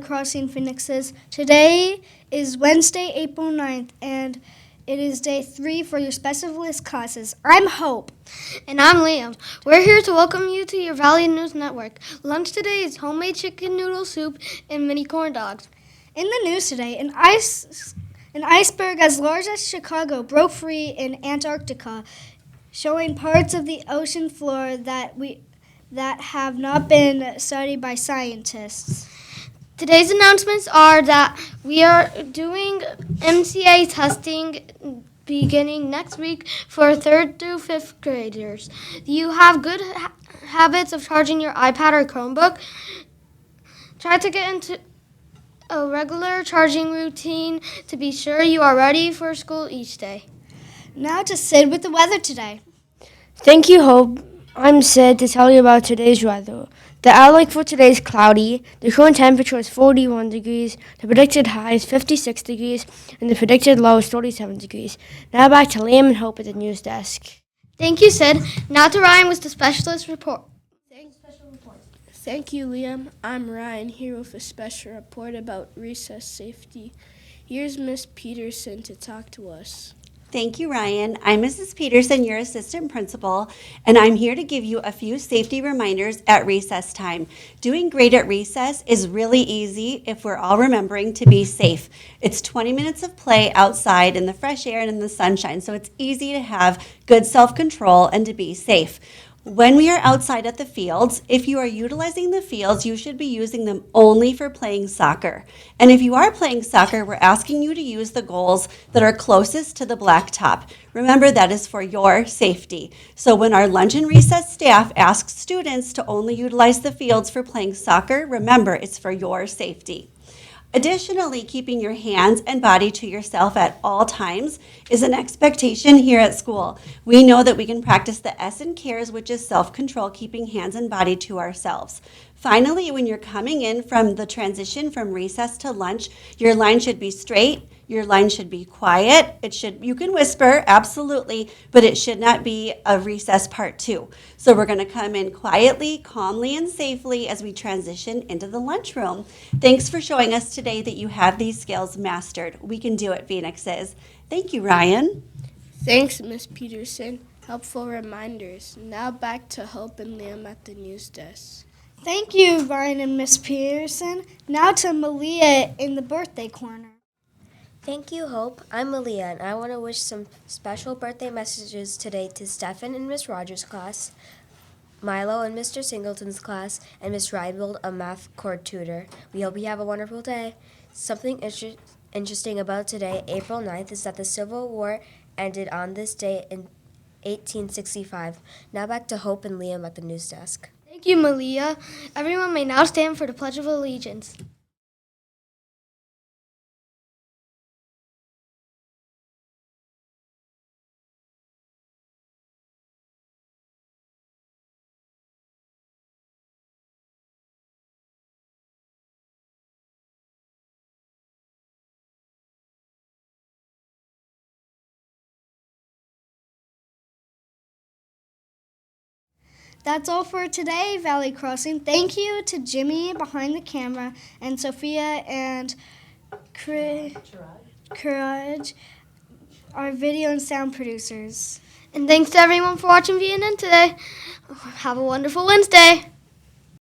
Crossing Phoenixes. Today is Wednesday, April 9th, and it is day 3 for your specialist classes. I'm Hope. And I'm Liam. We're here to welcome you to your Valley News Network. Lunch today is homemade chicken noodle soup and mini corn dogs. In the news today, an iceberg as large as Chicago broke free in Antarctica, showing parts of the ocean floor that have not been studied by scientists. Today's announcements are that we are doing MCA testing beginning next week for 3rd through 5th graders. You have good habits of charging your iPad or Chromebook. Try to get into a regular charging routine to be sure you are ready for school each day. Now to Sid with the weather today. Thank you, Hope. I'm Sid to tell you about today's weather. The outlook for today is cloudy. The current temperature is 41 degrees. The predicted high is 56 degrees. And the predicted low is 37 degrees. Now back to Liam and Hope at the news desk. Thank you, Sid. Now to Ryan with the specialist report. Thank you, Liam. I'm Ryan here with a special report about recess safety. Here's Miss Peterson to talk to us. Thank you, Ryan. I'm Mrs. Peterson, your assistant principal, and I'm here to give you a few safety reminders at recess time. Doing great at recess is really easy if we're all remembering to be safe. It's 20 minutes of play outside in the fresh air and in the sunshine, so it's easy to have good self-control and to be safe. When we are outside at the fields, if you are utilizing the fields, you should be using them only for playing soccer. And if you are playing soccer, we're asking you to use the goals that are closest to the blacktop. Remember, that is for your safety. So when our lunch and recess staff asks students to only utilize the fields for playing soccer, remember, it's for your safety. Additionally, keeping your hands and body to yourself at all times is an expectation here at school. We know that we can practice the S in CARES, which is self-control, keeping hands and body to ourselves. Finally, when you're coming in from the transition from recess to lunch, your line should be straight, your line should be quiet. You can whisper, absolutely, but it should not be a recess part 2. So we're going to come in quietly, calmly, and safely as we transition into the lunchroom. Thanks for showing us today that you have these skills mastered. We can do it, Phoenixes. Thank you, Ryan. Thanks, Miss Peterson. Helpful reminders. Now back to Hope and Liam at the news desk. Thank you, Ryan and Miss Peterson. Now to Malia in the birthday corner. Thank you, Hope. I'm Malia, and I want to wish some special birthday messages today to Stefan in Miss Rogers' class, Milo in Mr. Singleton's class, and Miss Reinbold, a math core tutor. We hope you have a wonderful day. Something interesting about today, April 9th, is that the Civil War ended on this day in 1865. Now back to Hope and Liam at the news desk. Thank you, Malia. Everyone may now stand for the Pledge of Allegiance. That's all for today, Valley Crossing. Thank you to Jimmy behind the camera and Sophia and Courage, our video and sound producers. And thanks to everyone for watching VNN today. Have a wonderful Wednesday.